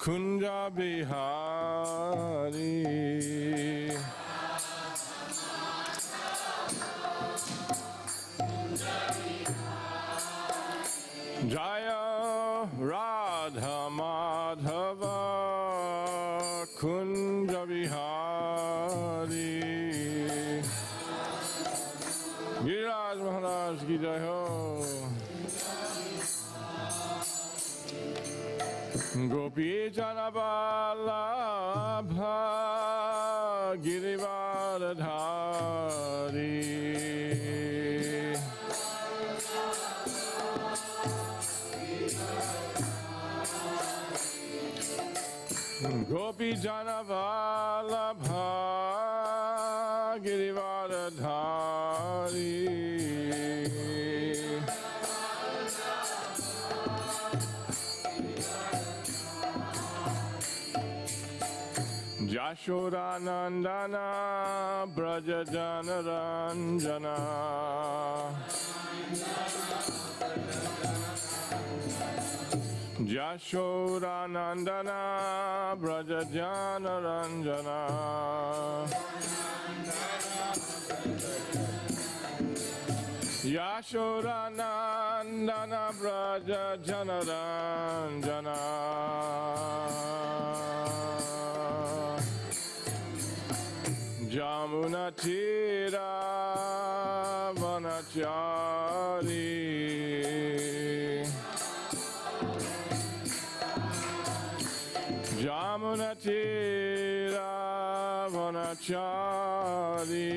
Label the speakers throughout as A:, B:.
A: Kunja Bihari. Jaya Radha Madhava Kunja Bihari. Giriraj Maharaj ki jai ho. Gopi Jana Vallabha Girivardhari. Gopi Jana Vallabha Girivardhari. Yashoda Nandana Braja Jana Ranjana. Yashoda Nandana Braja Jana Ranjana. Yashoda Nandana Braja Jana Ranjana. Jamuna Tira Vanachari. Jamuna Tira Vanachari.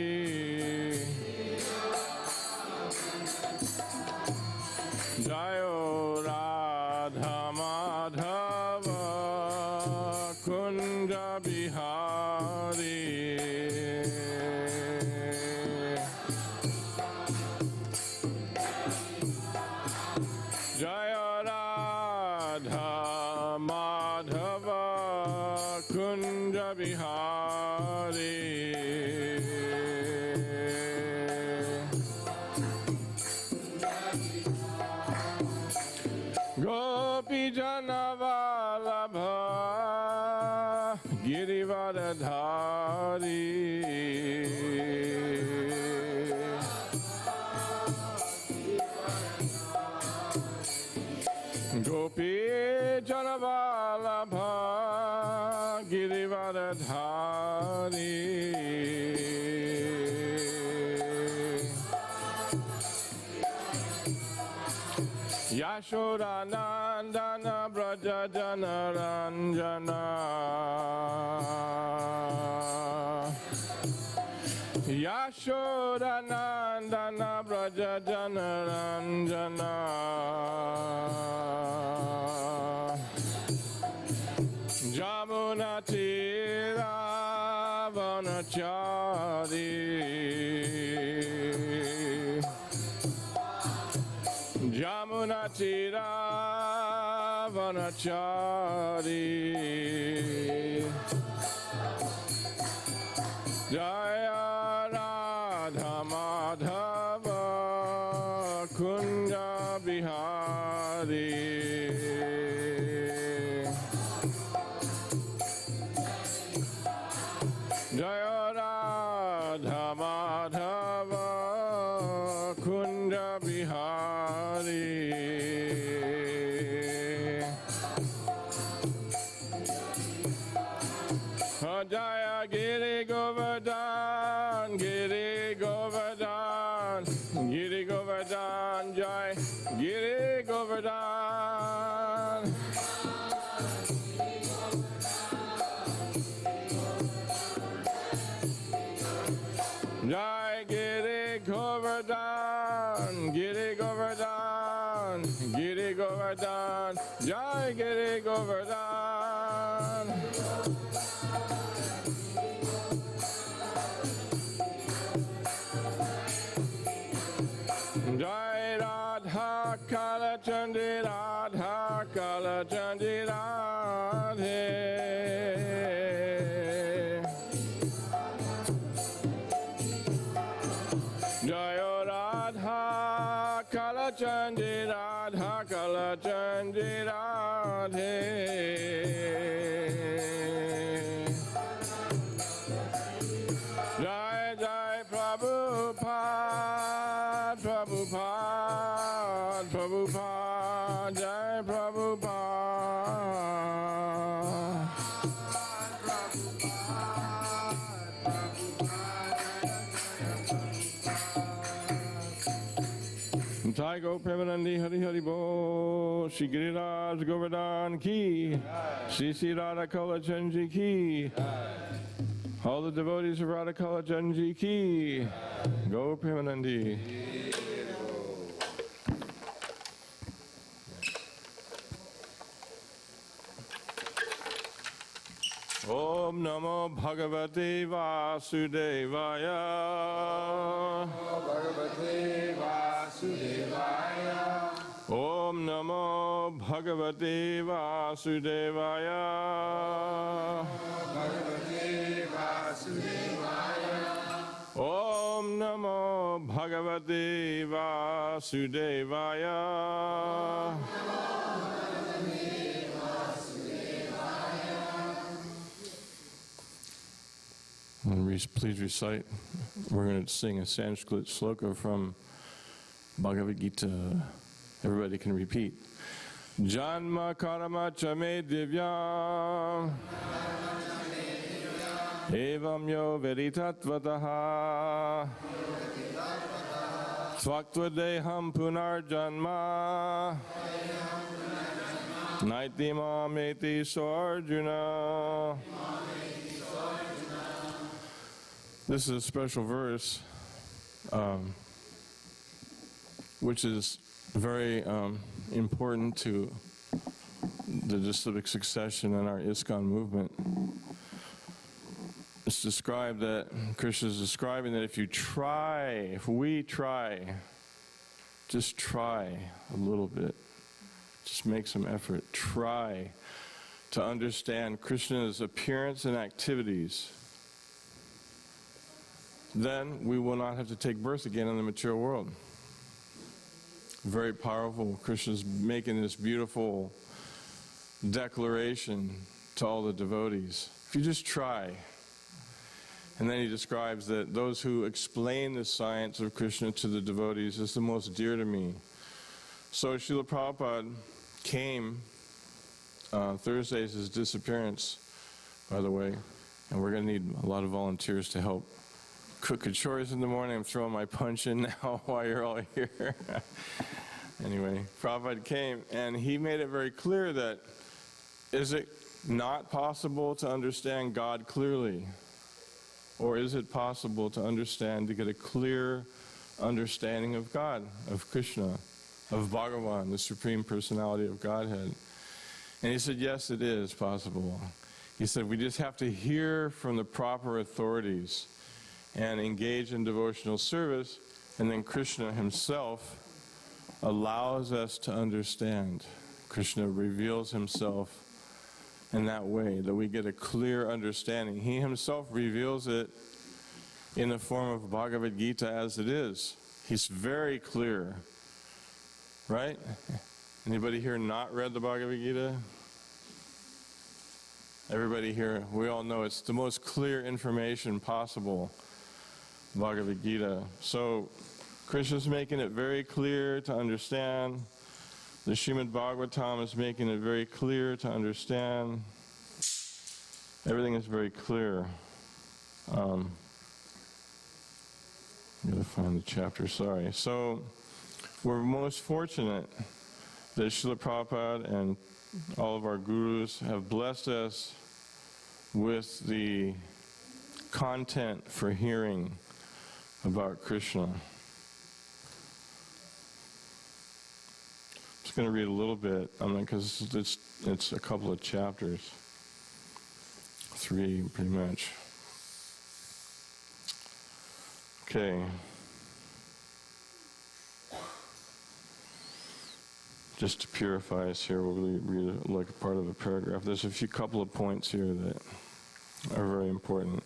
A: Jayo Radha Madhava Kunja Bihari. Jaya Radha Madhava Kunja Bihari. Gopi Jana Vallabha Girivardhari. Gopi Jana Vallabha Girivardhari. Yashoda Nandana Braja Jana Ranjana. Yashoda Nandana Braja Jana Ranjana. Jamuna Tira Vanachari. Jamuna Tira Vanachari. Jaya Radha Madhava Kunja Bihari. Jaya Radha Madhava Kunja Bihari. Jaya Giri Govardhan, Giri Govardhan, Giri Govardhan, Jai Giri Govardhan. Jai Giri Govardhan, Giri Govardhan, Giri Govardhan, Jai Giri Govardhan. Jai Radha Kala Chandi Radha Kala Chandi Radhe. Jai Radha Kala Chandra Radha Kalachandi Radhe. Jai Jai Prabhupada, Prabhupada, Prabhupada, Jai Prabhupada. Jai Go Premanandi Hari Hari Bo, Shri Giriraj Govardhan Ki, Shri Shri Radha Kalachandji Ki, all the devotees of Radha Kalachandji Ki, Go Premanandi. Om Namo Bhagavate Vasudevaya. Bhagavate Vasudevaya. Om Namo Bhagavate Vasudevaya. Bhagavate Vasudevaya. Om Namo Bhagavate Vasudevaya. Please recite. We're going to sing a Sanskrit sloka from Bhagavad Gita. Everybody can repeat. Janma karma cha me divyam evam yo veritattvataha tvaktva deham punar janma naiti mameti sarjuna. This is a special verse, which is very important to the disciplic succession in our ISKCON movement. It's described that Krishna is describing that if we try, just try a little bit, just make some effort, try to understand Krishna's appearance and activities, then we will not have to take birth again in the material world. Very powerful. Krishna's making this beautiful declaration to all the devotees. If you just try. And then he describes that those who explain the science of Krishna to the devotees is the most dear to me. So Srila Prabhupada came, Thursday is his disappearance, by the way, and we're going to need a lot of volunteers to help cook chores in the morning. I'm throwing my punch in now while you're all here. Anyway, Prabhupada came and he made it very clear that is it not possible to understand God clearly? Or is it possible to get a clear understanding of God, of Krishna, of Bhagavan, the Supreme Personality of Godhead? And he said, yes, it is possible. He said, we just have to hear from the proper authorities and engage in devotional service, and then Krishna himself allows us to understand. Krishna reveals himself in that way, that we get a clear understanding. He himself reveals it in the form of Bhagavad Gita as it is. He's very clear, right? Anybody here not read the Bhagavad Gita? Everybody here, we all know it's the most clear information possible, Bhagavad Gita. So Krishna's making it very clear to understand. The Srimad Bhagavatam is making it very clear to understand. Everything is very clear. I'm going to find the chapter, sorry. So we're most fortunate that Srila Prabhupada and all of our gurus have blessed us with the content for hearing about Krishna. I'm just going to read a little bit, because it's a couple of chapters. 3, pretty much. Okay. Just to purify us here, we'll read like a part of a paragraph. There's a couple of points here that are very important.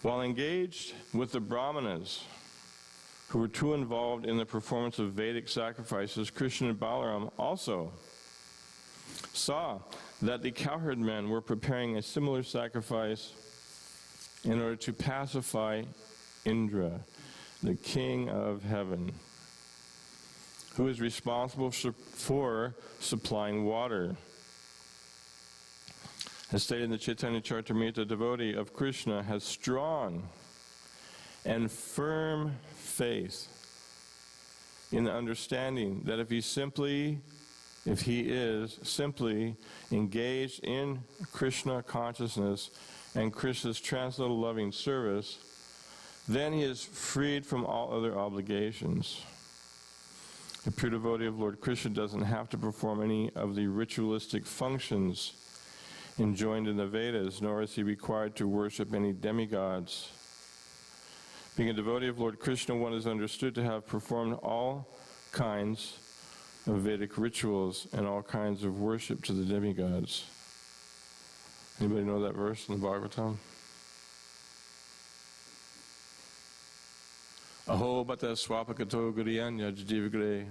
A: While engaged with the Brahmanas, who were too involved in the performance of Vedic sacrifices, Krishna and Balaram also saw that the cowherd men were preparing a similar sacrifice in order to pacify Indra, the king of heaven, who is responsible for supplying water. As stated in the Caitanya Charitamrita, a devotee of Krishna has strong and firm faith in the understanding that if he is simply engaged in Krishna consciousness and Krishna's transcendental loving service, then he is freed from all other obligations. A pure devotee of Lord Krishna doesn't have to perform any of the ritualistic functions enjoined in the Vedas, nor is he required to worship any demigods. Being a devotee of Lord Krishna, one is understood to have performed all kinds of Vedic rituals and all kinds of worship to the demigods. Anybody know that verse in the Bhagavatam? Aho bata swapakato guriyanya jivagre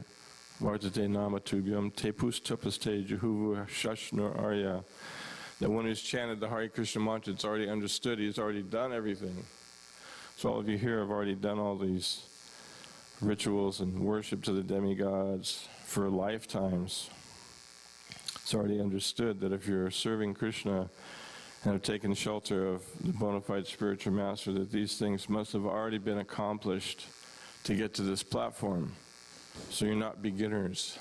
A: vartate nama tubhyam te pustapaste juhuvu shashnur arya. That one who's chanted the Hare Krishna mantra, it's already understood, he's already done everything. So all of you here have already done all these rituals and worship to the demigods for lifetimes. It's already understood that if you're serving Krishna and have taken shelter of the bona fide spiritual master, that these things must have already been accomplished to get to this platform. So you're not beginners.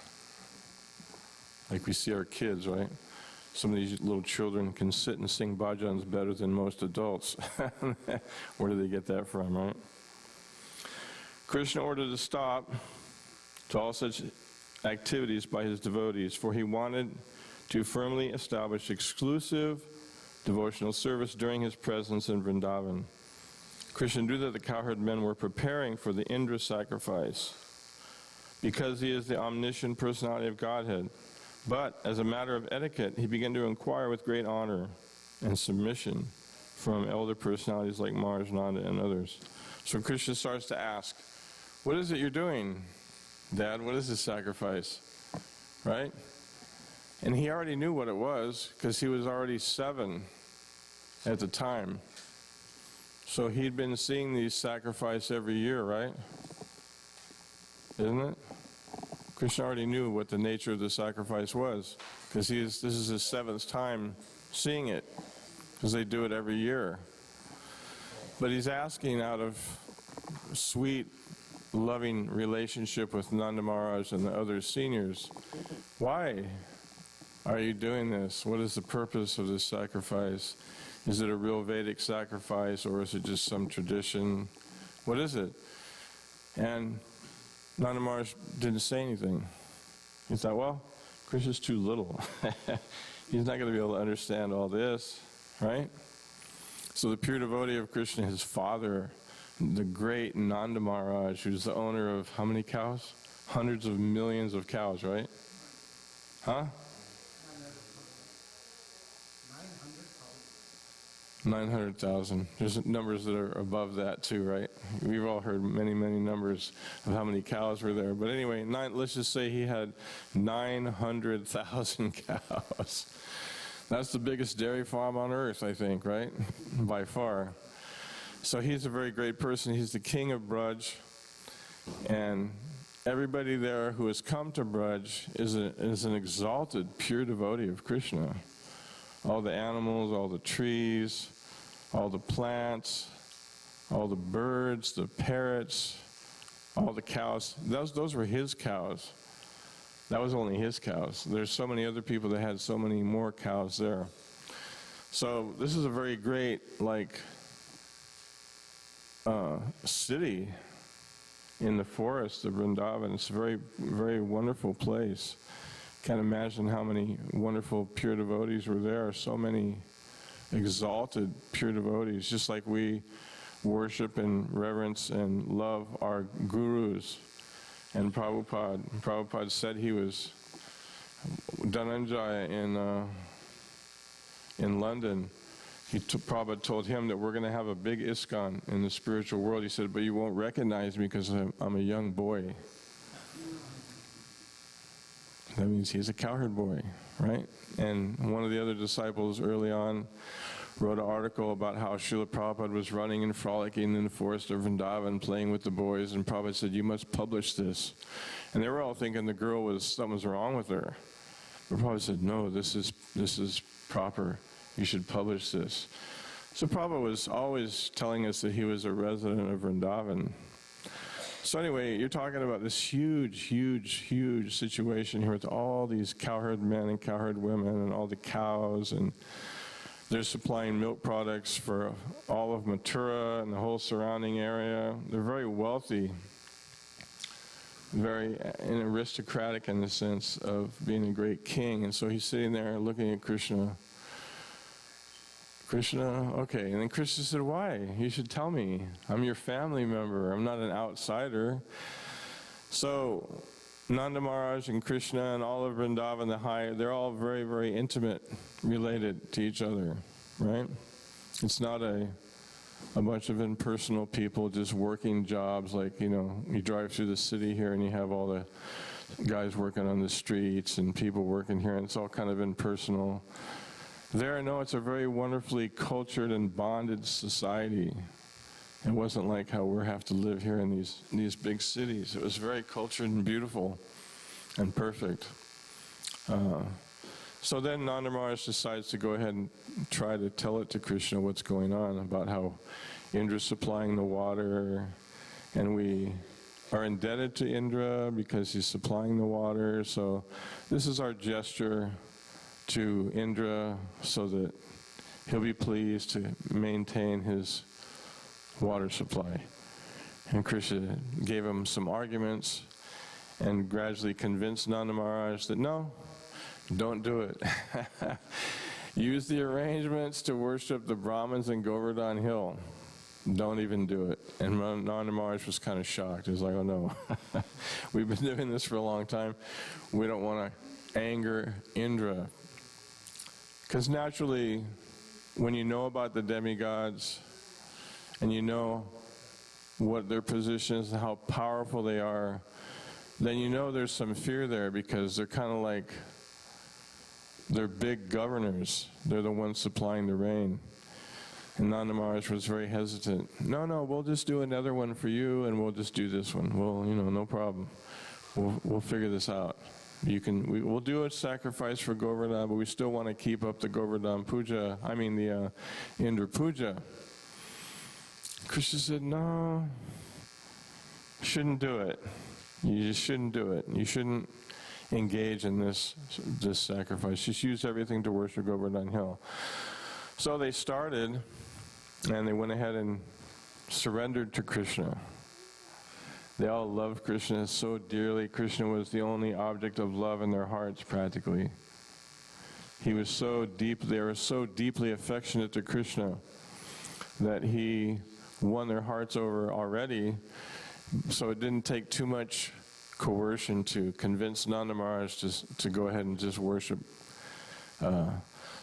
A: Like we see our kids, right? Some of these little children can sit and sing bhajans better than most adults. Where do they get that from, right? Krishna ordered to stop to all such activities by his devotees, for he wanted to firmly establish exclusive devotional service during his presence in Vrindavan. Krishna knew that the cowherd men were preparing for the Indra sacrifice because he is the omniscient personality of Godhead. But as a matter of etiquette, he began to inquire with great honor and submission from elder personalities like Mars, Nanda, and others. So Krishna starts to ask, what is it you're doing, Dad? What is this sacrifice? Right? And he already knew what it was because he was already 7 at the time. So he'd been seeing these sacrifices every year, right? Isn't it? Krishna already knew what the nature of the sacrifice was because this is his 7th time seeing it because they do it every year. But he's asking out of sweet, loving relationship with Nanda Maharaj and the other seniors, why are you doing this? What is the purpose of this sacrifice? Is it a real Vedic sacrifice or is it just some tradition? What is it? And Nanda Maharaj didn't say anything. He thought, well, Krishna's too little. He's not going to be able to understand all this, right? So the pure devotee of Krishna, his father, the great Nanda Maharaj, who's the owner of how many cows? Hundreds of millions of cows, right? Huh? 900,000. There's numbers that are above that too, right? We've all heard many, many numbers of how many cows were there. But anyway, let's just say he had 900,000 cows. That's the biggest dairy farm on earth, I think, right? By far. So he's a very great person. He's the king of Braj. And everybody there who has come to Braj is an exalted, pure devotee of Krishna. All the animals, all the trees, all the plants, all the birds, the parrots, all the cows. Those were his cows. That was only his cows. There's so many other people that had so many more cows there. So this is a very great, city in the forest of Vrindavan. It's a very, very wonderful place. Can't imagine how many wonderful pure devotees were there. So many exalted pure devotees, just like we worship and reverence and love our gurus. And Prabhupada said he was Dhananjaya in London. Prabhupada told him that we're going to have a big ISKCON in the spiritual world. He said, but you won't recognize me because I'm a young boy. That means he's a cowherd boy, right? And one of the other disciples early on wrote an article about how Srila Prabhupada was running and frolicking in the forest of Vrindavan, playing with the boys, and Prabhupada said, you must publish this. And they were all thinking the girl something was wrong with her. But Prabhupada said, no, this is proper. You should publish this. So Prabhupada was always telling us that he was a resident of Vrindavan. So anyway, you're talking about this huge, huge, huge situation here with all these cowherd men and cowherd women and all the cows, and they're supplying milk products for all of Mathura and the whole surrounding area. They're very wealthy, very aristocratic in the sense of being a great king. And so he's sitting there looking at Krishna. Krishna, okay. And then Krishna said, why? You should tell me. I'm your family member. I'm not an outsider. So Nanda Maharaj and Krishna and all of Vrindavan, the high, they're all very, very intimate, related to each other, right? It's not a bunch of impersonal people just working jobs like, you drive through the city here and you have all the guys working on the streets and people working here, and it's all kind of impersonal. There, no, it's a very wonderfully cultured and bonded society. It wasn't like how we have to live here in these big cities. It was very cultured and beautiful and perfect. So then Nanda Maharaj decides to go ahead and try to tell it to Krishna what's going on, about how Indra's supplying the water, and we are indebted to Indra because he's supplying the water. So this is our gesture to Indra so that he'll be pleased to maintain his water supply. And Krishna gave him some arguments and gradually convinced Nanda Maharaj that no, don't do it. Use the arrangements to worship the Brahmins in Govardhan Hill. Don't even do it. And Nanda Maharaj was kind of shocked. He was like, oh no, we've been doing this for a long time. We don't want to anger Indra. Because naturally, when you know about the demigods, and you know what their position is and how powerful they are, then you know there's some fear there, because they're kind of like, they're big governors. They're the ones supplying the rain. And Nanda Maharaj was very hesitant. No, we'll just do another one for you, and we'll just do this one. Well, no problem. We'll figure this out. We'll do a sacrifice for Govardhan, but we still want to keep up the Govardhan Puja, the Indra Puja. Krishna said, no, shouldn't do it. You just shouldn't do it. You shouldn't engage in this sacrifice. Just use everything to worship Govardhan Hill. So they started, and they went ahead and surrendered to Krishna. They all loved Krishna so dearly. Krishna was the only object of love in their hearts, practically. They were so deeply affectionate to Krishna that he won their hearts over already. So it didn't take too much coercion to convince Nanda Maharaj to go ahead and just worship.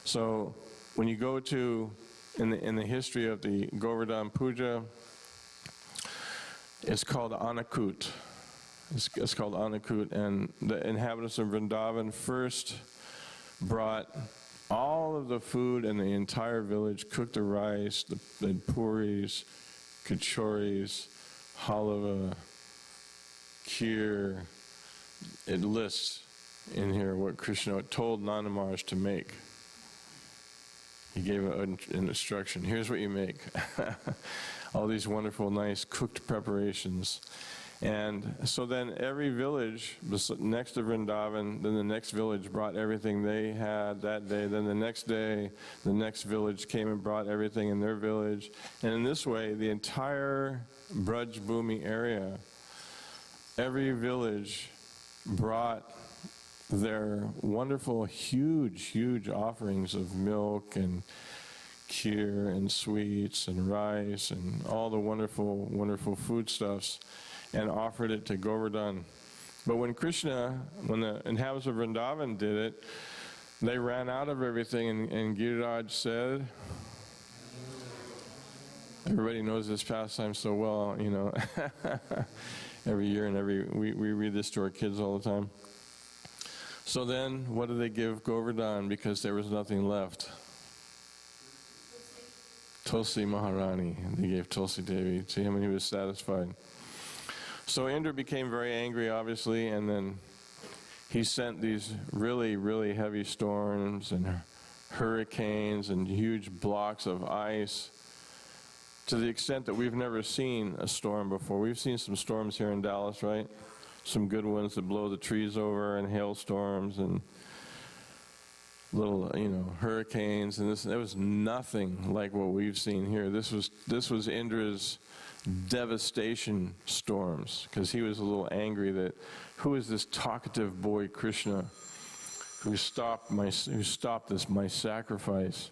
A: So when you go to, in the history of the Govardhan Puja, it's called Anakut. It's called Anakut, and the inhabitants of Vrindavan first brought all of the food in the entire village, cooked the rice, the puris, kachoris, halava, kheer. It lists in here what Krishna told Nanda Maharaj to make. He gave an instruction. Here's what you make. All these wonderful, nice cooked preparations. And so then every village next to Vrindavan, then the next village brought everything they had that day. Then the next day, the next village came and brought everything in their village. And in this way, the entire Braj Bhumi area, every village brought their wonderful, huge, huge offerings of milk and kheer and sweets and rice and all the wonderful, wonderful foodstuffs, and offered it to Govardhan. But when the inhabitants of Vrindavan did it, they ran out of everything, and Giriraj said, Everybody knows this pastime so well, you know. Every year and we read this to our kids all the time. So then, what did they give Govardhan because there was nothing left? Tulsi Maharani. They gave Tulsi Devi to him and he was satisfied. So Indra became very angry, obviously, and then he sent these really, really heavy storms and hurricanes and huge blocks of ice, to the extent that we've never seen a storm before. We've seen some storms here in Dallas, right? Some good ones that blow the trees over, and hailstorms and little, you know, hurricanes, and this. There was nothing like what we've seen here. This was Indra's devastation storms, because he was a little angry that who is this talkative boy Krishna who stopped my sacrifice.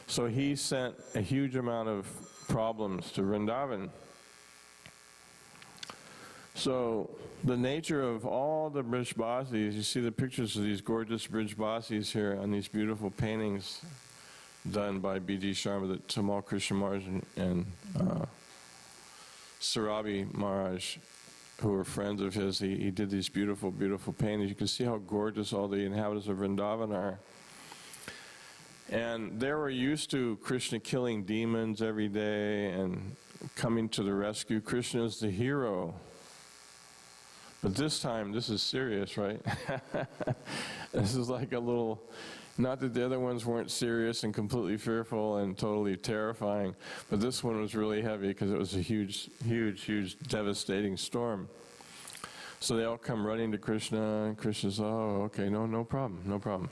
A: So he sent a huge amount of problems to Vrindavan. So the nature of all the Brijbasis, you see the pictures of these gorgeous Brijbasis here on these beautiful paintings done by B.D. Sharma, that Tamal Krishna Maharaj and Sarabi Maharaj, who were friends of his. He did these beautiful, beautiful paintings. You can see how gorgeous all the inhabitants of Vrindavan are. And they were used to Krishna killing demons every day and coming to the rescue. Krishna is the hero. But this time, this is serious, right? This is like a little, not that the other ones weren't serious and completely fearful and totally terrifying, but this one was really heavy because it was a huge, huge, huge, devastating storm. So they all come running to Krishna, and Krishna's, oh, okay, no problem, no problem.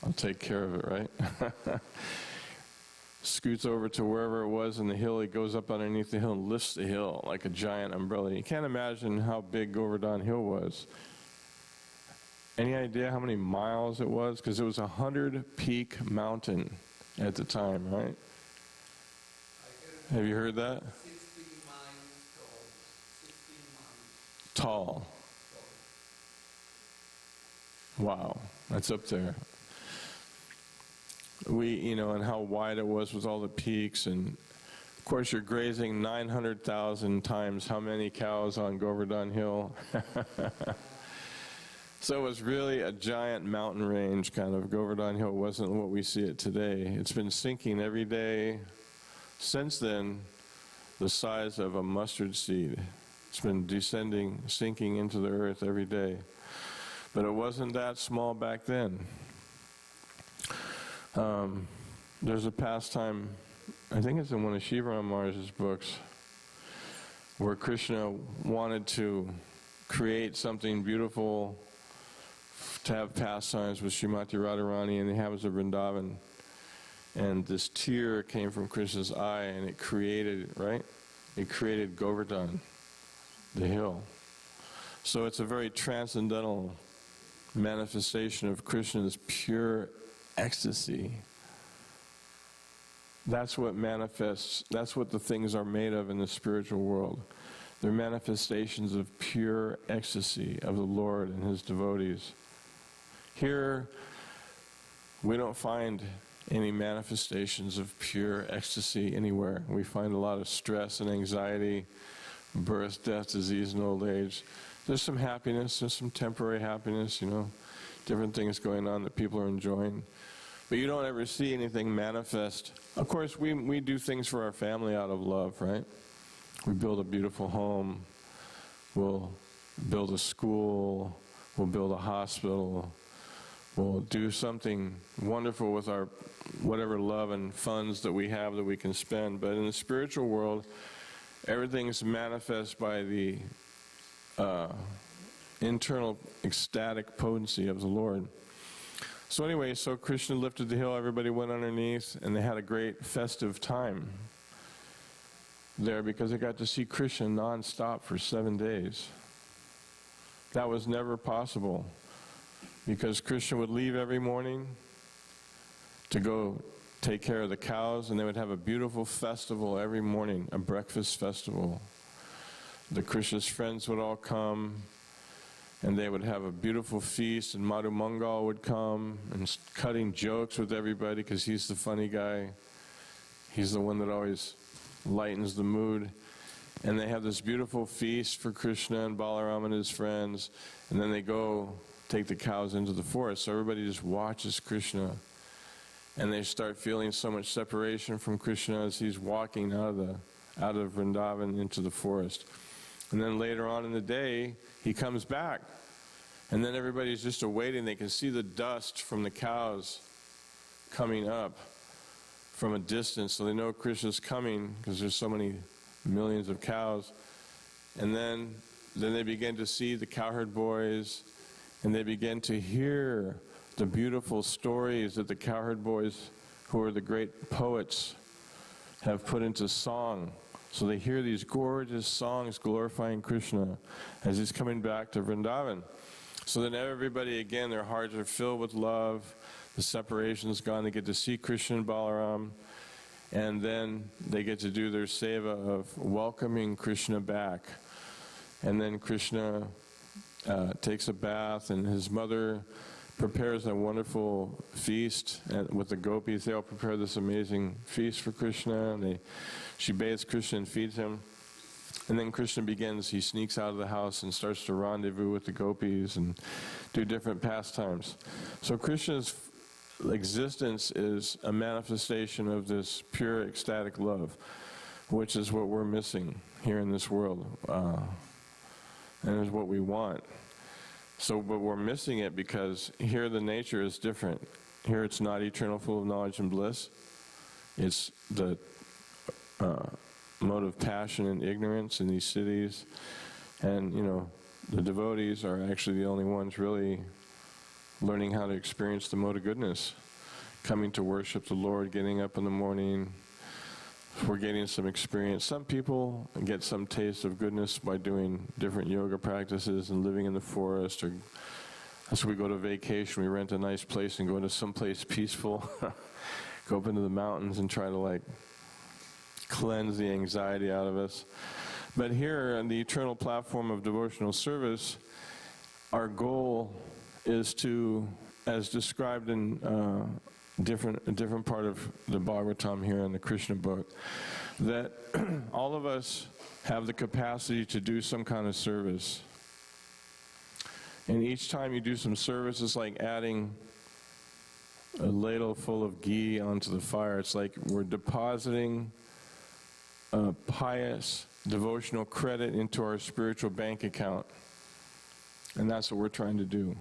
A: I'll take care of it, right? Scoots over to wherever it was in the hill. He goes up underneath the hill and lifts the hill like a giant umbrella. You can't imagine how big Govardhan Hill was. Any idea how many miles it was? Because it was a 100-peak mountain at the time, right? Have you heard that?
B: 60 miles tall. 60 miles.
A: Tall. Wow, that's up there. And how wide it was with all the peaks, and of course you're grazing 900,000 times how many cows on Govardhan Hill. So it was really a giant mountain range kind of. Govardhan Hill wasn't what we see it today. It's been sinking every day since then, the size of a mustard seed. It's been descending, sinking into the earth every day. But it wasn't that small back then. There's a pastime, I think it's in one of Shivaram Maharaj's books, where Krishna wanted to create something beautiful to have pastimes with Srimati Radharani and the inhabitants of Vrindavan. And this tear came from Krishna's eye, and it created, right? It created Govardhan, the hill. So it's a very transcendental manifestation of Krishna's pure ecstasy. That's what manifests, that's what the things are made of in the spiritual world. They're manifestations of pure ecstasy of the Lord and His devotees. Here, we don't find any manifestations of pure ecstasy anywhere. We find a lot of stress and anxiety, birth, death, disease, and old age. There's some happiness, there's some temporary happiness, different things going on that people are enjoying. But you don't ever see anything manifest. Of course, we do things for our family out of love, right? We build a beautiful home, we'll build a school, we'll build a hospital, we'll do something wonderful with our whatever love and funds that we have that we can spend. But in the spiritual world, everything's manifest by the internal ecstatic potency of the Lord. So anyway, so Krishna lifted the hill, everybody went underneath, and they had a great festive time there because they got to see Krishna non-stop for 7 days. That was never possible because Krishna would leave every morning to go take care of the cows, and they would have a beautiful festival every morning, a breakfast festival. The Krishna's friends would all come, and they would have a beautiful feast, and Madhu Mangal would come and cutting jokes with everybody because he's the funny guy. He's the one that always lightens the mood. And they have this beautiful feast for Krishna and Balaram and his friends. And then they go take the cows into the forest. So everybody just watches Krishna. And they start feeling so much separation from Krishna as he's walking out of Vrindavan into the forest. And then later on in the day, he comes back. And then everybody's just awaiting. They can see the dust from the cows coming up from a distance. So they know Krishna's coming because there's so many millions of cows. And then they begin to see the cowherd boys, and they begin to hear the beautiful stories that the cowherd boys, who are the great poets, have put into song. So they hear these gorgeous songs glorifying Krishna as he's coming back to Vrindavan. So then everybody, again, their hearts are filled with love. The separation's gone. They get to see Krishna and Balaram. And then they get to do their seva of welcoming Krishna back. And then Krishna takes a bath, and his mother prepares a wonderful feast with the gopis. They all prepare this amazing feast for Krishna. And she bathes Krishna and feeds him. And then Krishna he sneaks out of the house and starts to rendezvous with the gopis and do different pastimes. So Krishna's existence is a manifestation of this pure ecstatic love, which is what we're missing here in this world, and is what we want. But we're missing it because here the nature is different. Here it's not eternal, full of knowledge and bliss. It's the mode of passion and ignorance in these cities. And, the devotees are actually the only ones really learning how to experience the mode of goodness, coming to worship the Lord, getting up in the morning. We're getting some experience. Some people get some taste of goodness by doing different yoga practices and living in the forest, or as we go to vacation, we rent a nice place and go to some place peaceful, go up into the mountains and try to cleanse the anxiety out of us. But here on the eternal platform of devotional service, our goal is to, as described in a different part of the Bhagavatam here in the Krishna book, that all of us have the capacity to do some kind of service. And each time you do some service, it's like adding a ladle full of ghee onto the fire. It's like we're depositing a pious devotional credit into our spiritual bank account. And that's what we're trying to do.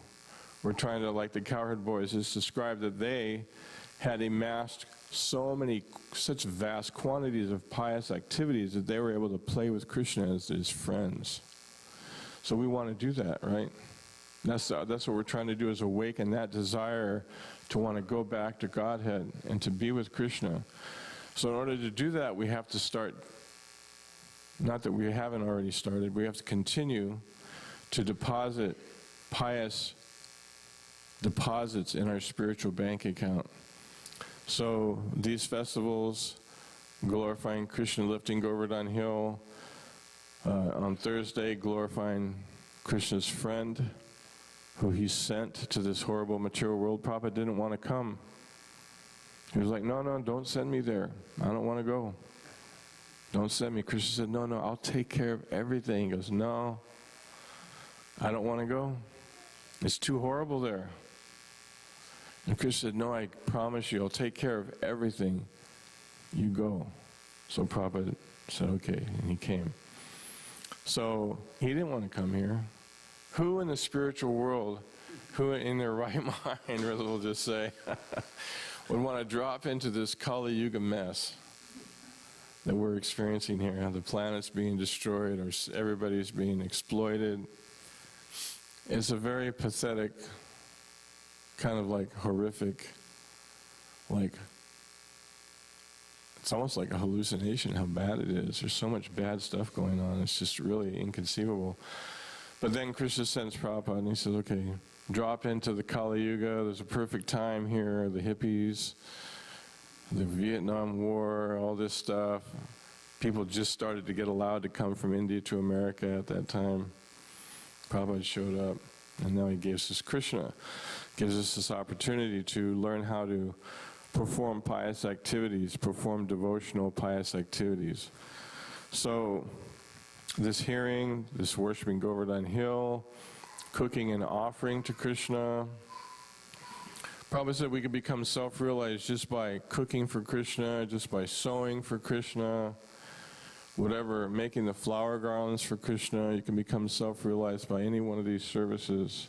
A: We're trying to, like the cowherd boys, it's described that they had amassed such vast quantities of pious activities that they were able to play with Krishna as his friends. So we want to do that, right? That's what we're trying to do, is awaken that desire to want to go back to Godhead and to be with Krishna. So in order to do that, we have to start, not that we haven't already started, we have to continue to deposit pious deposits in our spiritual bank account. So these festivals, glorifying Krishna, lifting Govardhan Hill, on Thursday, glorifying Krishna's friend, who he sent to this horrible material world. Prabhupada didn't want to come. He was like, no, don't send me there. I don't want to go. Don't send me. Krishna said, no, I'll take care of everything. He goes, no, I don't want to go. It's too horrible there. And Krishna said, no, I promise you, I'll take care of everything. You go. So Prabhupada said, okay, and he came. So he didn't want to come here. Who in the spiritual world, who in their right mind, we'll just say, would want to drop into this Kali Yuga mess that we're experiencing here? The planet's being destroyed, or everybody's being exploited. It's a very pathetic, kind of horrific, it's almost like a hallucination how bad it is. There's so much bad stuff going on. It's just really inconceivable. But then Krishna sends Prabhupada and he says, okay, drop into the Kali Yuga. There's a perfect time here. The hippies, the Vietnam War, all this stuff. People just started to get allowed to come from India to America at that time. Prabhupada showed up, and now he gives us Krishna, gives us this opportunity to learn how to perform pious activities, perform devotional pious activities. So this hearing, this worshiping Govardhan Hill, cooking and offering to Krishna. Prabhupada said we could become self-realized just by cooking for Krishna, just by sewing for Krishna, whatever, making the flower garlands for Krishna. You can become self-realized by any one of these services.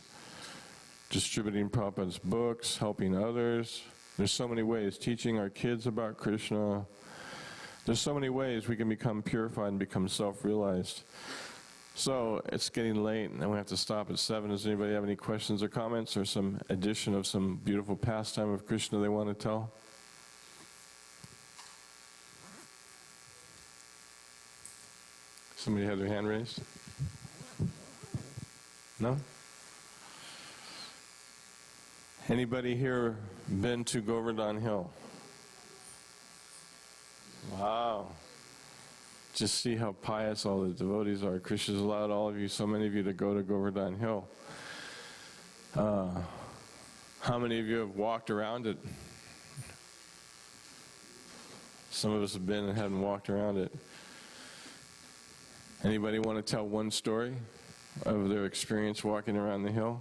A: Distributing Prabhupada's books, helping others. There's so many ways. Teaching our kids about Krishna. There's so many ways we can become purified and become self-realized. So it's getting late and we have to stop at 7. Does anybody have any questions or comments or some addition of some beautiful pastime of Krishna they want to tell? Somebody had their hand raised? No? Anybody here been to Govardhan Hill? Wow. Just see how pious all the devotees are. Krishna's allowed all of you, so many of you, to go to Govardhan Hill. How many of you have walked around it? Some of us have been and haven't walked around it. Anybody want to tell one story of their experience walking around the hill?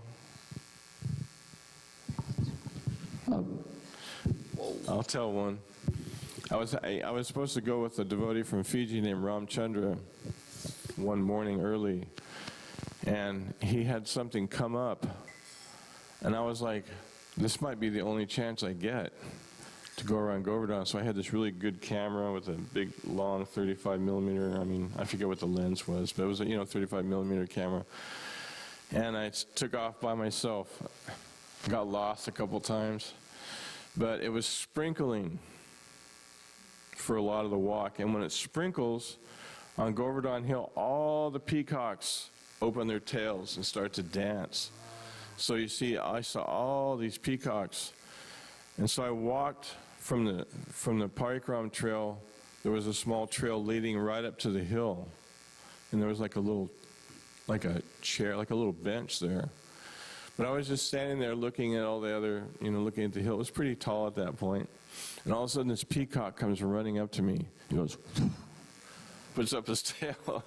A: I'll tell one. I was supposed to go with a devotee from Fiji named Candra one morning early, and he had something come up, and I was like, this might be the only chance I get to go around Govardhan. So I had this really good camera with a big, long 35 millimeter. I mean, I forget what the lens was, but it was a 35 millimeter camera. And I took off by myself. Got lost a couple times, but it was sprinkling for a lot of the walk. And when it sprinkles on Govardhan Hill, all the peacocks open their tails and start to dance. So you see, I saw all these peacocks. And so I walked from the Parikram trail. There was a small trail leading right up to the hill. And there was like a chair, like a little bench there. But I was just standing there looking at all the other, looking at the hill. It was pretty tall at that point. And all of a sudden this peacock comes running up to me. He goes, puts up his tail.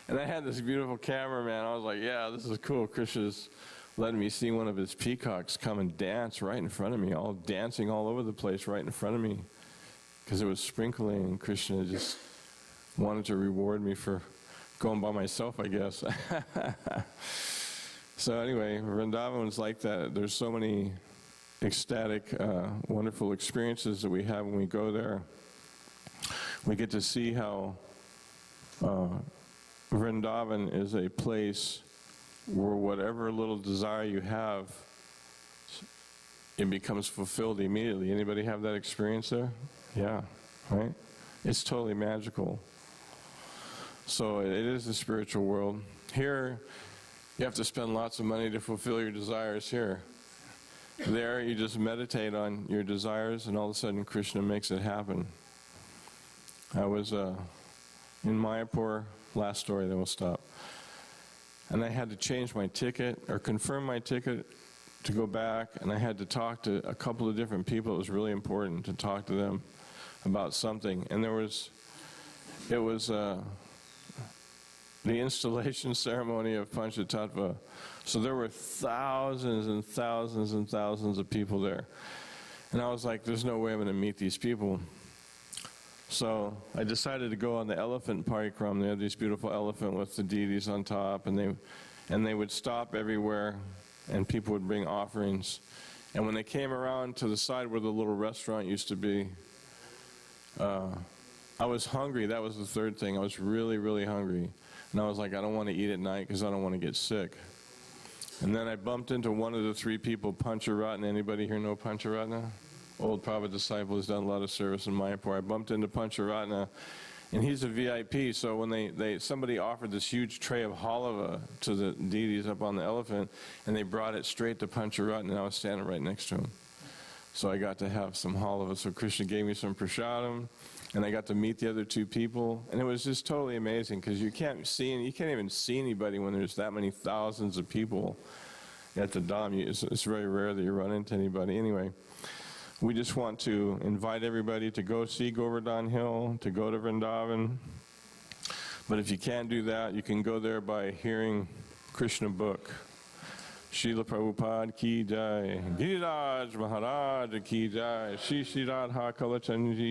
A: And I had this beautiful cameraman. I was like, yeah, this is cool. Krishna's letting me see one of his peacocks come and dance right in front of me, all dancing all over the place right in front of me. Because it was sprinkling, and Krishna just wanted to reward me for going by myself, I guess. So anyway, Vrindavan was like that. There's so many ecstatic, wonderful experiences that we have when we go there. We get to see how Vrindavan is a place where whatever little desire you have, it becomes fulfilled immediately. Anybody have that experience there? Yeah, right? It's totally magical. So it is the spiritual world. Here, you have to spend lots of money to fulfill your desires here. There, you just meditate on your desires, and all of a sudden Krishna makes it happen. I was in Mayapur, last story, then we'll stop. And I had to change my ticket, or confirm my ticket to go back, and I had to talk to a couple of different people. It was really important to talk to them about something. And it was the installation ceremony of Panchatattva. So there were thousands and thousands and thousands of people there. And I was like, there's no way I'm going to meet these people. So I decided to go on the elephant parikram. They had this beautiful elephant with the deities on top, and they would stop everywhere, and people would bring offerings. And when they came around to the side where the little restaurant used to be, I was hungry. That was the third thing. I was really, really hungry. And I was like, I don't want to eat at night because I don't want to get sick. And then I bumped into one of the three people, Pancharatna. Anybody here know Pancharatna? Old Prabhupada disciple who's done a lot of service in Mayapur. I bumped into Pancharatna, and he's a VIP. So when somebody offered this huge tray of halava to the deities up on the elephant, and they brought it straight to Pancharatna, and I was standing right next to him. So I got to have some halava. So Krishna gave me some prasadam, and I got to meet the other two people, and it was just totally amazing because you can't even see anybody when there's that many thousands of people at the Dham. It's very rare that you run into anybody. Anyway, We just want to invite everybody to go see Govardhan Hill, to go to Vrindavan. But if you can't do that, you can go there by hearing Krishna book. Srila Prabhupada ki jai, Giriraj Maharaj ki jai, Shri Shri Radha Kalachandji